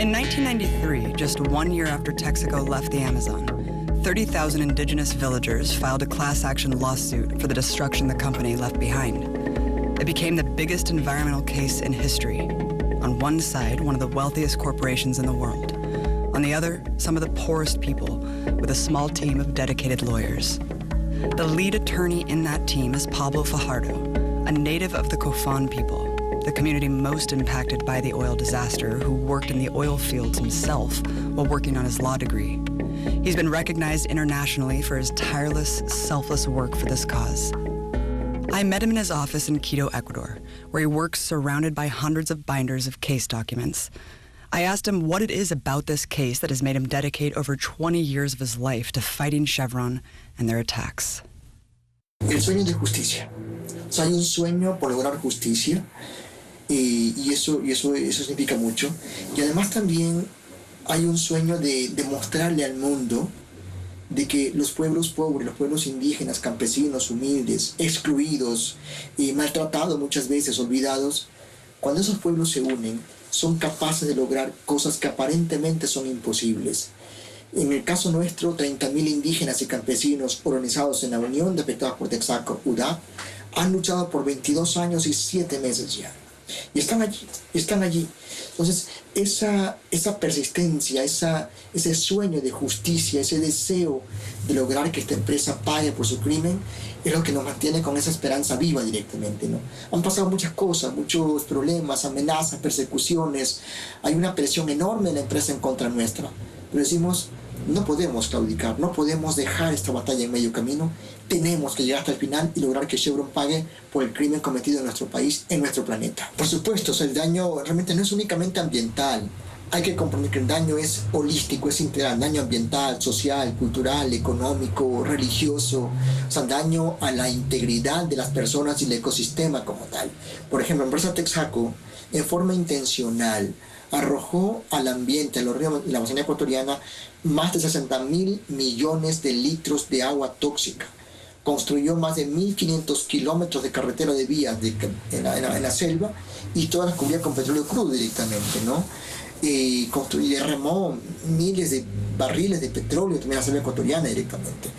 In 1993, just 1 year after Texaco left the Amazon, 30,000 indigenous villagers filed a class-action lawsuit for the destruction the company left behind. It became the biggest environmental case in history. On one side, one of the wealthiest corporations in the world. On the other, some of the poorest people, with a small team of dedicated lawyers. The lead attorney in that team is Pablo Fajardo, a native of the Cofán people, the community most impacted by the oil disaster, who worked in the oil fields himself while working on his law degree. He's been recognized internationally for his tireless, selfless work for this cause. I met him in his office in Quito, Ecuador, where he works surrounded by hundreds of binders of case documents. I asked him what it is about this case that has made him dedicate over 20 years of his life to fighting Chevron and their attacks. El sueño de justicia. O sea, hay un sueño por lograr justicia y eso significa mucho. Y además también hay un sueño de demostrarle al mundo de que los pueblos pobres, los pueblos indígenas, campesinos, humildes, excluidos y maltratados muchas veces, olvidados, cuando esos pueblos se unen, son capaces de lograr cosas que aparentemente son imposibles. En el caso nuestro, 30.000 indígenas y campesinos organizados en la Unión de Afectados por Texaco, UDAP, han luchado por 22 años y 7 meses ya. Y están allí. Entonces, esa persistencia, ese sueño de justicia, ese deseo de lograr que esta empresa pague por su crimen, es lo que nos mantiene con esa esperanza viva directamente, ¿no? Han pasado muchas cosas, muchos problemas, amenazas, persecuciones. Hay una presión enorme de la empresa en contra nuestra. Pero decimos, no podemos claudicar, no podemos dejar esta batalla en medio camino. Tenemos que llegar hasta el final y lograr que Chevron pague por el crimen cometido en nuestro país, en nuestro planeta. Por supuesto, o sea, el daño realmente no es únicamente ambiental. Hay que comprender que el daño es holístico, es integral. Daño ambiental, social, cultural, económico, religioso. O sea, daño a la integridad de las personas y el ecosistema como tal. Por ejemplo, la empresa Texaco, en forma intencional, arrojó al ambiente, a los ríos de la Amazonía ecuatoriana, más de 60.000 millones de litros de agua tóxica. Construyó más de 1.500 kilómetros de carretera de vías en la selva y todas las cubría con petróleo crudo directamente, ¿no? Y derramó miles de barriles de petróleo también en la selva ecuatoriana directamente.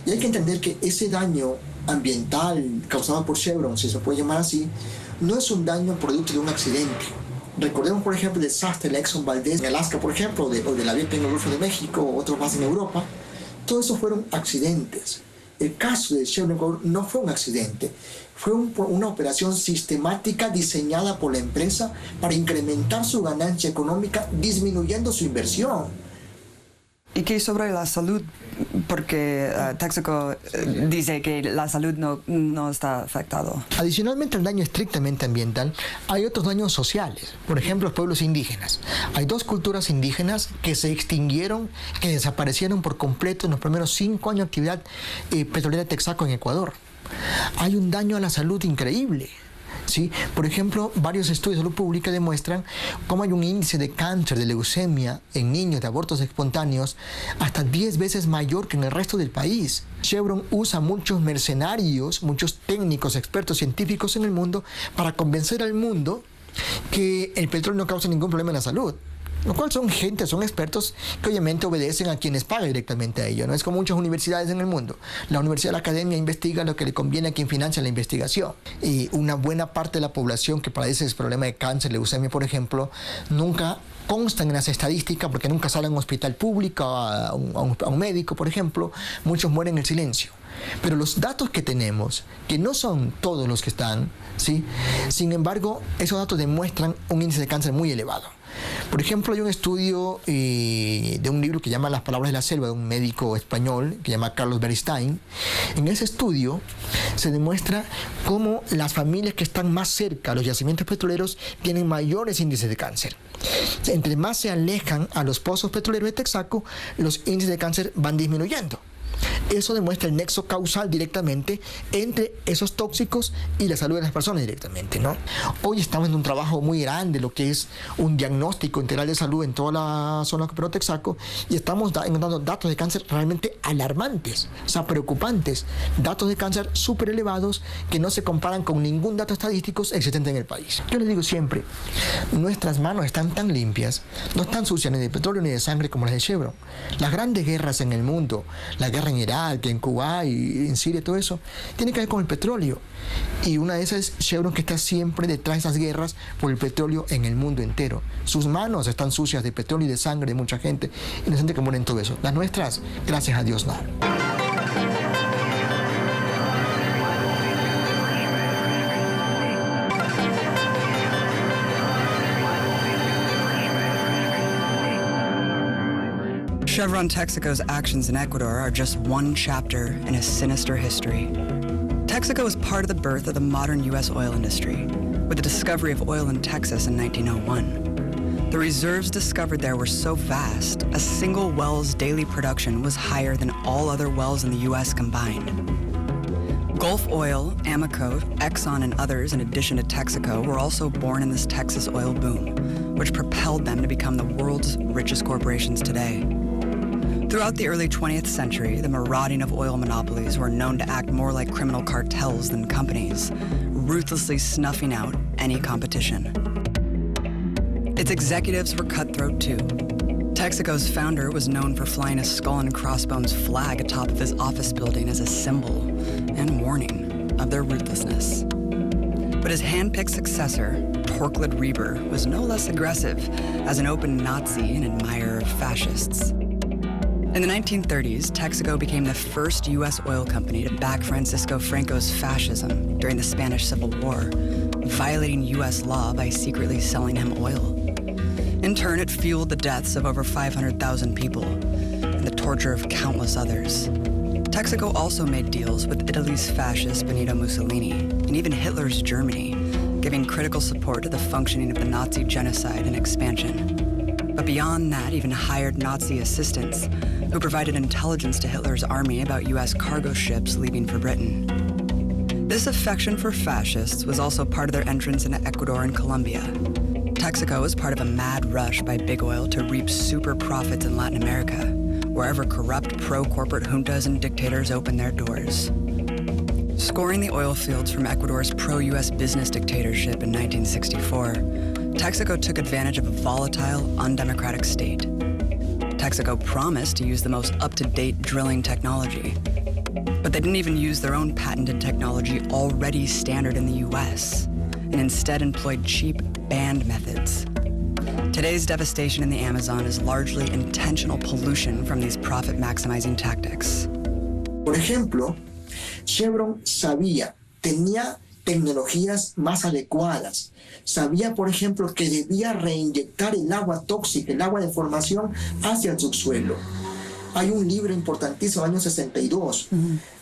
Y hay que entender que ese daño ambiental causado por Chevron, si se puede llamar así, no es un daño producto de un accidente. Recordemos, por ejemplo, el desastre de la Exxon Valdez en Alaska, por ejemplo, o de la BP en el Golfo de México, otros más en Europa. Todos esos fueron accidentes. El caso de Chevron no fue un accidente, fue una operación sistemática diseñada por la empresa para incrementar su ganancia económica disminuyendo su inversión. ¿Y qué sobre la salud? Porque Texaco dice que la salud no está afectado. Adicionalmente al daño estrictamente ambiental, hay otros daños sociales. Por ejemplo, los pueblos indígenas. Hay 2 culturas indígenas que se extinguieron, que desaparecieron por completo en los primeros 5 años de actividad petrolera de Texaco en Ecuador. Hay un daño a la salud increíble. ¿Sí? Por ejemplo, varios estudios de salud pública demuestran cómo hay un índice de cáncer, de leucemia en niños de abortos espontáneos hasta 10 veces mayor que en el resto del país. Chevron usa muchos mercenarios, muchos técnicos, expertos científicos en el mundo para convencer al mundo que el petróleo no causa ningún problema en la salud. Lo cual son expertos que obviamente obedecen a quienes pagan directamente a ello, ¿no? Es como muchas universidades en el mundo. La universidad, la academia investiga lo que le conviene a quien financia la investigación. Y una buena parte de la población que padece ese problema de cáncer, leucemia, por ejemplo, nunca constan en las estadísticas porque nunca salen a un hospital público, a un médico, por ejemplo. Muchos mueren en silencio. Pero los datos que tenemos, que no son todos los que están, ¿sí? Sin embargo, esos datos demuestran un índice de cáncer muy elevado. Por ejemplo, hay un estudio de un libro que llama Las palabras de la selva, de un médico español que se llama Carlos Beristain. En ese estudio se demuestra cómo las familias que están más cerca a los yacimientos petroleros tienen mayores índices de cáncer. Entre más se alejan a los pozos petroleros de Texaco, los índices de cáncer van disminuyendo. Eso demuestra el nexo causal directamente entre esos tóxicos y la salud de las personas directamente, ¿no? Hoy estamos en un trabajo muy grande, lo que es un diagnóstico integral de salud en toda la zona de Texaco, y estamos encontrando datos de cáncer realmente alarmantes, o sea, preocupantes, datos de cáncer súper elevados que no se comparan con ningún dato estadístico existente en el país. Yo les digo siempre, nuestras manos están tan limpias, no están sucias ni de petróleo ni de sangre como las de Chevron. Las grandes guerras en el mundo, la guerra en Irak, en Cuba y en Siria, todo eso, tiene que ver con el petróleo. Y una de esas es Chevron, que está siempre detrás de esas guerras por el petróleo en el mundo entero. Sus manos están sucias de petróleo y de sangre de mucha gente, y la gente que muere en todo eso. Las nuestras, gracias a Dios, no. Chevron Texaco's actions in Ecuador are just one chapter in a sinister history. Texaco was part of the birth of the modern U.S. oil industry, with the discovery of oil in Texas in 1901. The reserves discovered there were so vast, a single well's daily production was higher than all other wells in the U.S. combined. Gulf Oil, Amoco, Exxon, and others, in addition to Texaco, were also born in this Texas oil boom, which propelled them to become the world's richest corporations today. Throughout the early 20th century, the marauding of oil monopolies were known to act more like criminal cartels than companies, ruthlessly snuffing out any competition. Its executives were cutthroat too. Texaco's founder was known for flying a skull and crossbones flag atop of his office building as a symbol and warning of their ruthlessness. But his hand-picked successor, Torklid Reber, was no less aggressive as an open Nazi and admirer of fascists. In the 1930s, Texaco became the first U.S. oil company to back Francisco Franco's fascism during the Spanish Civil War, violating U.S. law by secretly selling him oil. In turn, it fueled the deaths of over 500,000 people and the torture of countless others. Texaco also made deals with Italy's fascist Benito Mussolini and even Hitler's Germany, giving critical support to the functioning of the Nazi genocide and expansion. But beyond that, even hired Nazi assistants who provided intelligence to Hitler's army about U.S. cargo ships leaving for Britain. This affection for fascists was also part of their entrance into Ecuador and Colombia. Texaco was part of a mad rush by big oil to reap super profits in Latin America, wherever corrupt pro-corporate juntas and dictators opened their doors. Scoring the oil fields from Ecuador's pro-U.S. business dictatorship in 1964, Texaco took advantage of a volatile, undemocratic state. Texaco promised to use the most up-to-date drilling technology, but they didn't even use their own patented technology already standard in the U.S., and instead employed cheap, banned methods. Today's devastation in the Amazon is largely intentional pollution from these profit-maximizing tactics. Por ejemplo, Chevron tenía tecnologías más adecuadas. Sabía, por ejemplo, que debía reinyectar el agua tóxica, el agua de formación, hacia el subsuelo. Hay un libro importantísimo, año 62,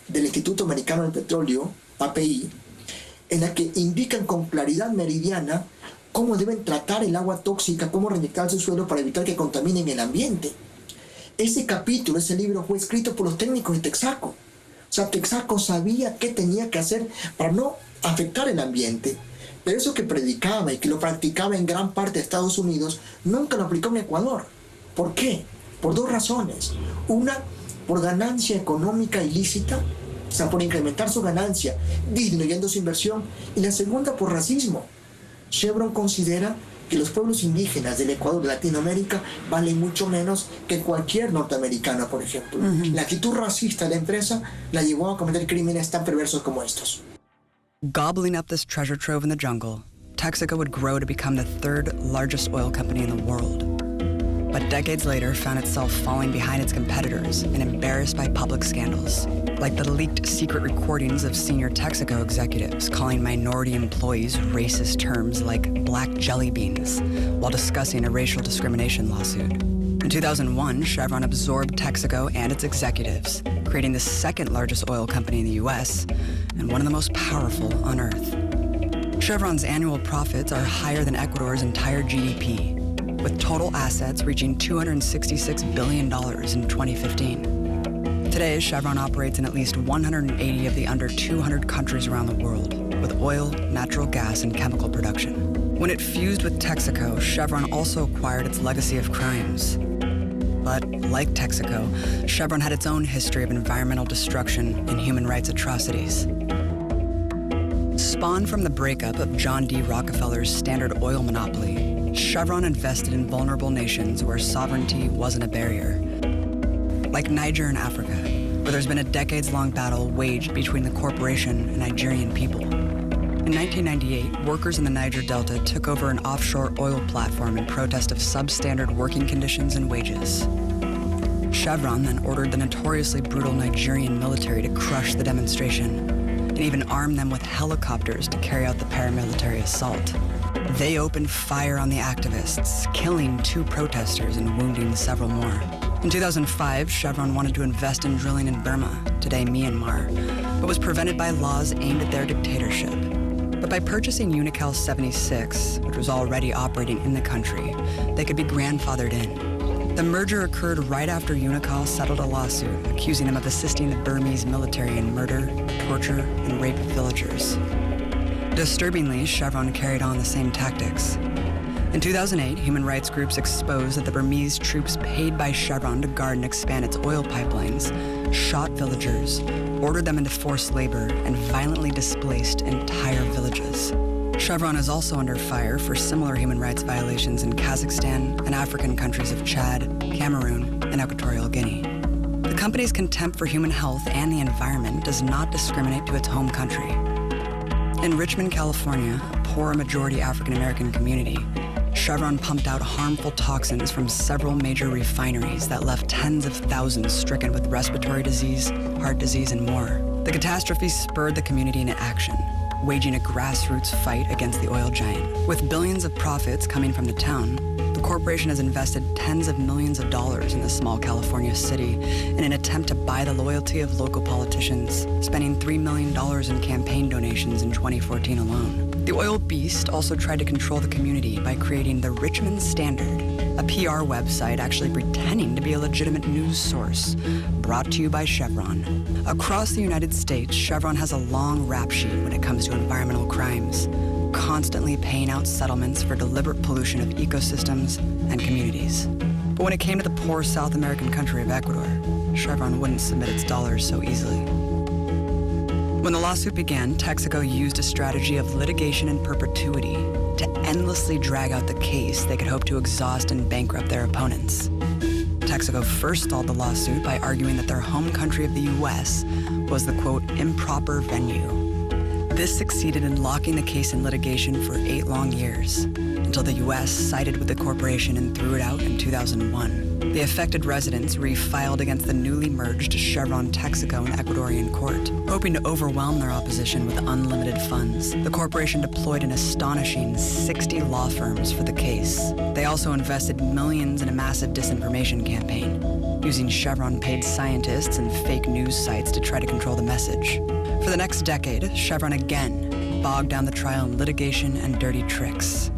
del Instituto Americano del Petróleo, API, en la que indican con claridad meridiana cómo deben tratar el agua tóxica, cómo reinyectar el subsuelo para evitar que contaminen el ambiente. Ese capítulo, ese libro fue escrito por los técnicos de Texaco. O sea, Texaco sabía qué tenía que hacer para no afectar el ambiente. Pero eso que predicaba y que lo practicaba en gran parte de Estados Unidos, nunca lo aplicó en Ecuador. ¿Por qué? Por dos razones. Una, por ganancia económica ilícita, o sea, por incrementar su ganancia, disminuyendo su inversión. Y la segunda, por racismo. Chevron considera que los pueblos indígenas del Ecuador, de Latinoamérica, valen mucho menos que cualquier norteamericano, por ejemplo. La actitud racista de la empresa la llevó a cometer crímenes tan perversos como estos. Gobbling up this treasure trove in the jungle, Texaco would grow to become the third largest oil company in the world. But decades later found itself falling behind its competitors and embarrassed by public scandals, like the leaked secret recordings of senior Texaco executives calling minority employees racist terms like black jelly beans while discussing a racial discrimination lawsuit. In 2001, Chevron absorbed Texaco and its executives, creating the second largest oil company in the U.S. and one of the most powerful on Earth. Chevron's annual profits are higher than Ecuador's entire GDP, with total assets reaching $266 billion in 2015. Today, Chevron operates in at least 180 of the under 200 countries around the world, with oil, natural gas, and chemical production. When it fused with Texaco, Chevron also acquired its legacy of crimes. But like Texaco, Chevron had its own history of environmental destruction and human rights atrocities. Spawned from the breakup of John D. Rockefeller's Standard Oil monopoly, Chevron invested in vulnerable nations where sovereignty wasn't a barrier. Like Niger in Africa, where there's been a decades-long battle waged between the corporation and Nigerian people. In 1998, workers in the Niger Delta took over an offshore oil platform in protest of substandard working conditions and wages. Chevron then ordered the notoriously brutal Nigerian military to crush the demonstration and even armed them with helicopters to carry out the paramilitary assault. They opened fire on the activists, killing 2 protesters and wounding several more. In 2005, Chevron wanted to invest in drilling in Burma, today Myanmar, but was prevented by laws aimed at their dictatorship. But by purchasing Unocal 76, which was already operating in the country, they could be grandfathered in. The merger occurred right after Unocal settled a lawsuit accusing them of assisting the Burmese military in murder, torture, and rape of villagers. Disturbingly, Chevron carried on the same tactics. In 2008, human rights groups exposed that the Burmese troops paid by Chevron to guard and expand its oil pipelines shot villagers, ordered them into forced labor, and violently displaced entire villages. Chevron is also under fire for similar human rights violations in Kazakhstan and African countries of Chad, Cameroon, and Equatorial Guinea. The company's contempt for human health and the environment does not discriminate to its home country. In Richmond, California, a poor majority African-American community, Chevron pumped out harmful toxins from several major refineries that left tens of thousands stricken with respiratory disease, heart disease, and more. The catastrophe spurred the community into action, waging a grassroots fight against the oil giant. With billions of profits coming from the town, the corporation has invested tens of millions of dollars in the small California city in an attempt to buy the loyalty of local politicians, spending $3 million in campaign donations in 2014 alone. The oil beast also tried to control the community by creating the Richmond Standard, a PR website actually pretending to be a legitimate news source, brought to you by Chevron. Across the United States, Chevron has a long rap sheet when it comes to environmental crimes, constantly paying out settlements for deliberate pollution of ecosystems and communities. But when it came to the poor South American country of Ecuador, Chevron wouldn't submit its dollars so easily. When the lawsuit began, Texaco used a strategy of litigation in perpetuity to endlessly drag out the case they could hope to exhaust and bankrupt their opponents. Texaco first stalled the lawsuit by arguing that their home country of the U.S. was the, quote, improper venue. This succeeded in locking the case in litigation for 8 long years, until the U.S. sided with the corporation and threw it out in 2001. The affected residents refiled against the newly merged Chevron, Texaco, and Ecuadorian court, hoping to overwhelm their opposition with unlimited funds. The corporation deployed an astonishing 60 law firms for the case. They also invested millions in a massive disinformation campaign, using Chevron-paid scientists and fake news sites to try to control the message. For the next decade, Chevron again bogged down the trial in litigation and dirty tricks.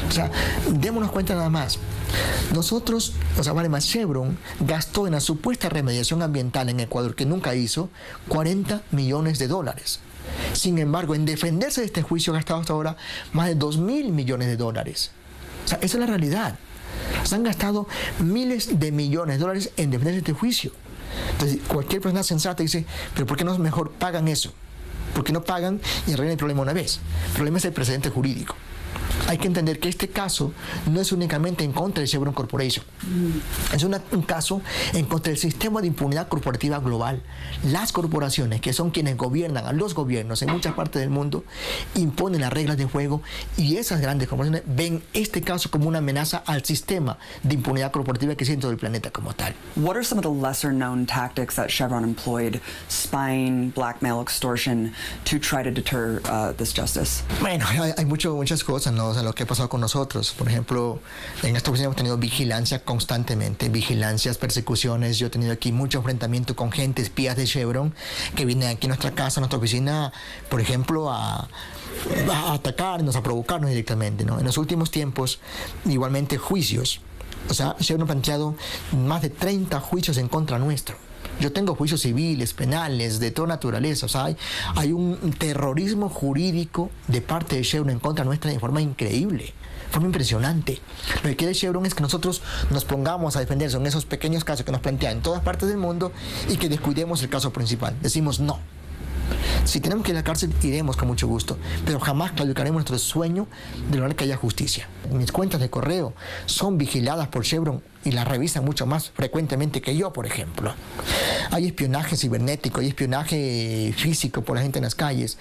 O sea, démonos cuenta nada más. Nosotros, Chevron gastó en la supuesta remediación ambiental en Ecuador, que nunca hizo, $40 millones. Sin embargo, en defenderse de este juicio ha gastado hasta ahora más de $2.000 millones. O sea, esa es la realidad. Se han gastado miles de millones de dólares en defenderse de este juicio. Entonces, cualquier persona sensata dice, pero ¿por qué no mejor pagan eso? ¿Por qué no pagan y arreglan el problema una vez? El problema es el precedente jurídico. Hay que entender que este caso no es únicamente en contra de Chevron Corporation. Es un caso en contra del sistema de impunidad corporativa global. Las corporaciones, que son quienes gobiernan a los gobiernos en muchas partes del mundo, imponen las reglas de juego, y esas grandes corporaciones ven este caso como una amenaza al sistema de impunidad corporativa que existe en todo el planeta como tal. What are some of the lesser known tactics that Chevron employed, spying, blackmail, extortion, to try to deter this justice? Bueno, hay muchas cosas, ¿no? a lo que ha pasado con nosotros. Por ejemplo, en esta oficina hemos tenido vigilancia constantemente, vigilancias, persecuciones. Yo he tenido aquí mucho enfrentamiento con gente, espías de Chevron, que vienen aquí a nuestra casa, a nuestra oficina, por ejemplo, a atacarnos, a provocarnos directamente, ¿no? En los últimos tiempos, igualmente juicios. O sea, Chevron ha planteado más de 30 juicios en contra nuestro. Yo tengo juicios civiles, penales, de toda naturaleza. O sea, hay un terrorismo jurídico de parte de Chevron en contra nuestra de forma increíble, de forma impresionante. Lo que quiere Chevron es que nosotros nos pongamos a defender en esos pequeños casos que nos plantean en todas partes del mundo y que descuidemos el caso principal. Decimos no. Si tenemos que ir a la cárcel, iremos con mucho gusto, pero jamás claudicaremos nuestro sueño de lograr que haya justicia. Mis cuentas de correo son vigiladas por Chevron y las revisan mucho más frecuentemente que yo, por ejemplo. Hay espionaje cibernético, hay espionaje físico por la gente en las calles,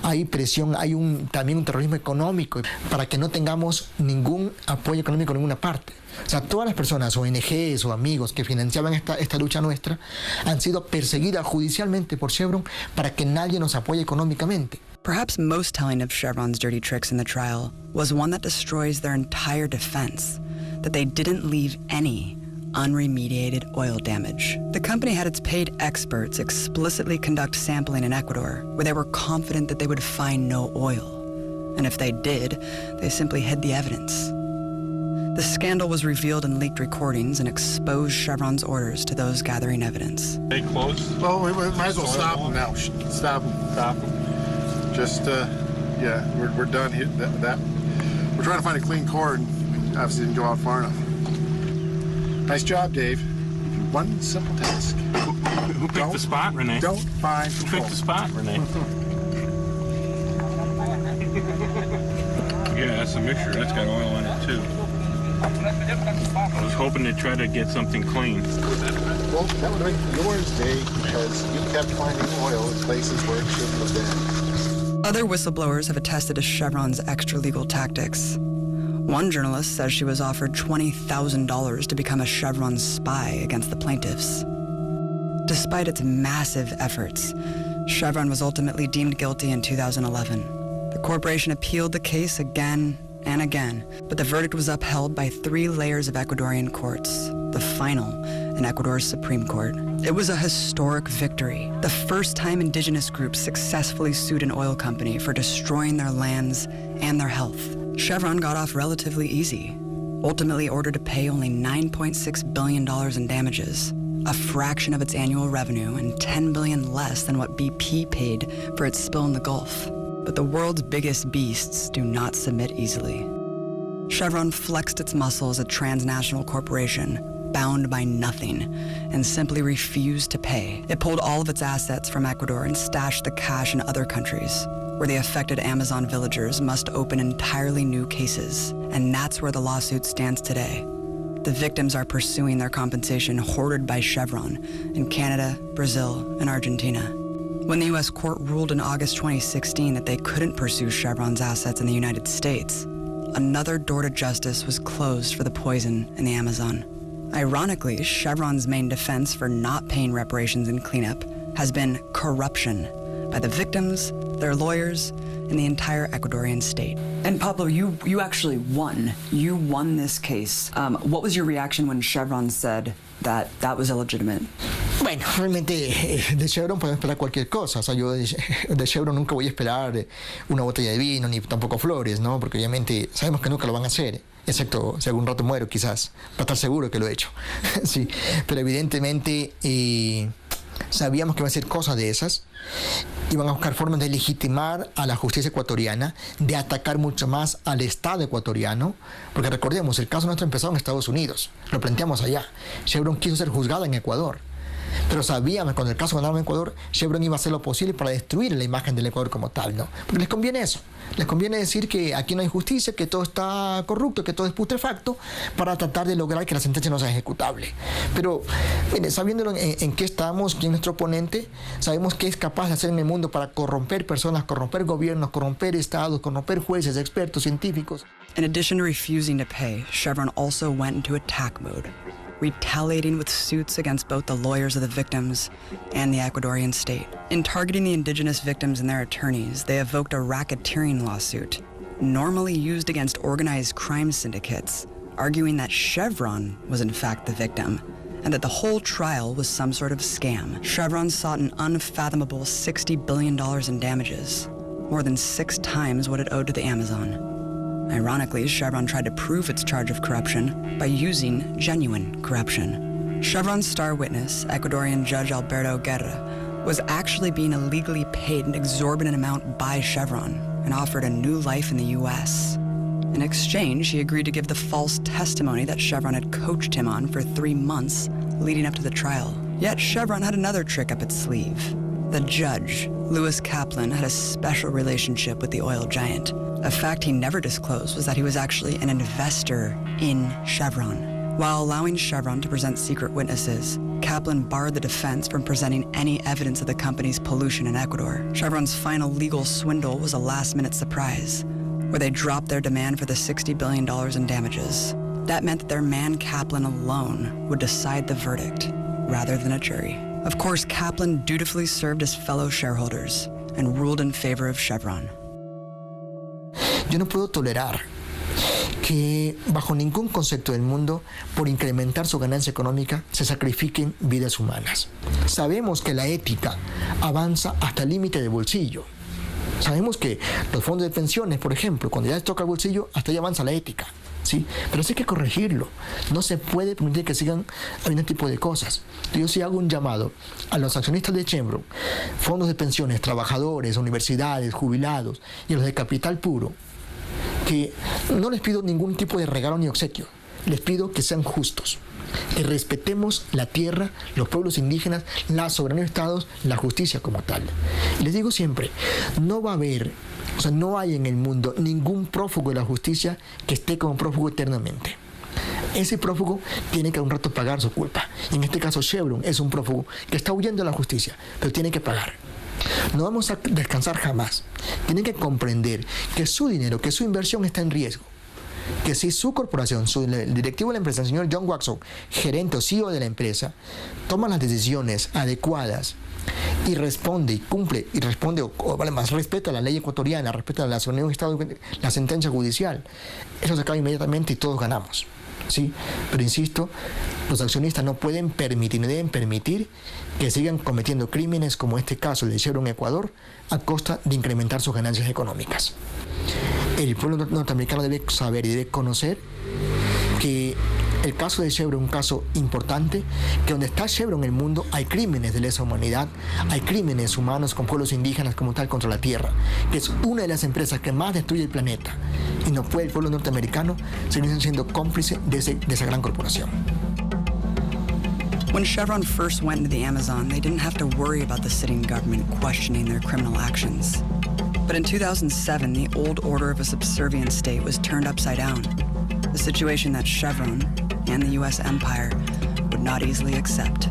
hay presión, hay también un terrorismo económico para que no tengamos ningún apoyo económico en ninguna parte. O sea, todas las personas, ONGs o amigos que financiaban esta lucha nuestra han sido perseguidas judicialmente por Chevron para que nadie nos apoye económicamente. Perhaps most telling of Chevron's dirty tricks in the trial was one that destroys their entire defense, that they didn't leave any unremediated oil damage. The company had its paid experts explicitly conduct sampling in Ecuador, where they were confident that they would find no oil. And if they did, they simply hid the evidence. The scandal was revealed in leaked recordings and exposed Chevron's orders to those gathering evidence. They close? Well, we might as well stop them now. Stop them. Stop them. Just, yeah, we're done here. We're trying to find a clean core and obviously didn't go out far enough. Nice job, Dave. One simple task. Who picked the spot, Renee? Don't find Who picked the spot, Renee? Yeah, that's a mixture. That's got oil in it, too. I was hoping to try to get something clean. Well, that would make yours, Dave, because you kept finding oil in places where it shouldn't have been. Other whistleblowers have attested to Chevron's extra-legal tactics. One journalist says she was offered $20,000 to become a Chevron spy against the plaintiffs. Despite its massive efforts, Chevron was ultimately deemed guilty in 2011. The corporation appealed the case again and again, but the verdict was upheld by 3 layers of Ecuadorian courts, the final in Ecuador's Supreme Court. It was a historic victory, the first time indigenous groups successfully sued an oil company for destroying their lands and their health. Chevron got off relatively easy, ultimately ordered to pay only $9.6 billion in damages, a fraction of its annual revenue and $10 billion less than what BP paid for its spill in the Gulf. But the world's biggest beasts do not submit easily. Chevron flexed its muscle as a transnational corporation, bound by nothing, and simply refused to pay. It pulled all of its assets from Ecuador and stashed the cash in other countries, where the affected Amazon villagers must open entirely new cases. And that's where the lawsuit stands today. The victims are pursuing their compensation hoarded by Chevron in Canada, Brazil, and Argentina. When the U.S. court ruled in August 2016 that they couldn't pursue Chevron's assets in the United States, another door to justice was closed for the poison in the Amazon. Ironically, Chevron's main defense for not paying reparations and cleanup has been corruption by the victims, their lawyers, and the entire Ecuadorian state. And Pablo, you actually won. You won this case. What was your reaction when Chevron said that was illegitimate? Bueno, realmente de Chevron podemos esperar cualquier cosa. O sea, yo de Chevron nunca voy a esperar una botella de vino ni tampoco flores, ¿no? Porque obviamente sabemos que nunca lo van a hacer, excepto si algún rato muero quizás, para estar seguro que lo he hecho. Sí, pero evidentemente sabíamos que iban a ser cosas de esas. Iban a buscar formas de legitimar a la justicia ecuatoriana, de atacar mucho más al Estado ecuatoriano, porque recordemos, el caso nuestro empezó en Estados Unidos, lo planteamos allá. Chevron quiso ser juzgada en Ecuador, pero sabíamos que cuando el caso ganaba en Ecuador, Chevron iba a hacer lo posible para destruir la imagen del Ecuador como tal, ¿no? Porque les conviene eso, les conviene decir que aquí no hay justicia, que todo está corrupto, que todo es putrefacto, para tratar de lograr que la sentencia no sea ejecutable. Pero, mire, sabiendo en qué estamos, quién es nuestro oponente, sabemos qué es capaz de hacer en el mundo para corromper personas, corromper gobiernos, corromper estados, corromper jueces, expertos, científicos. In addition to refusing to pay, Chevron also went into attack mode, retaliating with suits against both the lawyers of the victims and the Ecuadorian state. In targeting the indigenous victims and their attorneys, they evoked a racketeering lawsuit, normally used against organized crime syndicates, arguing that Chevron was in fact the victim and that the whole trial was some sort of scam. Chevron sought an unfathomable $60 billion in damages, more than 6 times what it owed to the Amazon. Ironically, Chevron tried to prove its charge of corruption by using genuine corruption. Chevron's star witness, Ecuadorian Judge Alberto Guerra, was actually being illegally paid an exorbitant amount by Chevron and offered a new life in the U.S. In exchange, he agreed to give the false testimony that Chevron had coached him on for 3 months leading up to the trial. Yet Chevron had another trick up its sleeve. The judge, Louis Kaplan, had a special relationship with the oil giant. A fact he never disclosed was that he was actually an investor in Chevron. While allowing Chevron to present secret witnesses, Kaplan barred the defense from presenting any evidence of the company's pollution in Ecuador. Chevron's final legal swindle was a last-minute surprise, where they dropped their demand for the $60 billion in damages. That meant that their man Kaplan alone would decide the verdict, rather than a jury. Of course, Kaplan dutifully served his fellow shareholders and ruled in favor of Chevron. Yo no puedo tolerar que bajo ningún concepto del mundo, por incrementar su ganancia económica, se sacrifiquen vidas humanas. Sabemos que la ética avanza hasta el límite del bolsillo. Sabemos que los fondos de pensiones, por ejemplo, cuando ya les toca el bolsillo, hasta ahí avanza la ética, ¿sí? Pero sí hay que corregirlo. No se puede permitir que sigan habiendo este tipo de cosas. Yo sí hago un llamado a los accionistas de Chevron, fondos de pensiones, trabajadores, universidades, jubilados y a los de capital puro, que no les pido ningún tipo de regalo ni obsequio. Les pido que sean justos, que respetemos la tierra, los pueblos indígenas, la soberanía de estados, la justicia como tal. Y les digo siempre, no va a haber, no hay en el mundo ningún prófugo de la justicia que esté como prófugo eternamente. Ese prófugo tiene que a un rato pagar su culpa. Y en este caso Chevron es un prófugo que está huyendo de la justicia, pero tiene que pagar. No vamos a descansar jamás. Tienen que comprender que su dinero, que su inversión está en riesgo. Que si su corporación, el directivo de la empresa, el señor John Waxon, gerente o CEO de la empresa, toma las decisiones adecuadas y responde y cumple y responde o vale más, respeta la ley ecuatoriana, respeta la soberanía del Estado, la sentencia judicial, eso se acaba inmediatamente y todos ganamos, ¿sí? Pero insisto, los accionistas no pueden permitir ni deben permitir que sigan cometiendo crímenes como este caso, el de Chevron Ecuador, a costa de incrementar sus ganancias económicas. El pueblo norteamericano debe saber y debe conocer que el caso de Chevron es un caso importante, que donde está Chevron en el mundo hay crímenes de lesa humanidad, hay crímenes humanos con pueblos indígenas como tal contra la tierra, que es una de las empresas que más destruye el planeta. Y no puede el pueblo norteamericano seguir siendo cómplice de esa gran corporación. When Chevron first went into the Amazon, they didn't have to worry about the sitting government questioning their criminal actions. But in 2007, the old order of a subservient state was turned upside down, a situation that Chevron and the U.S. empire would not easily accept.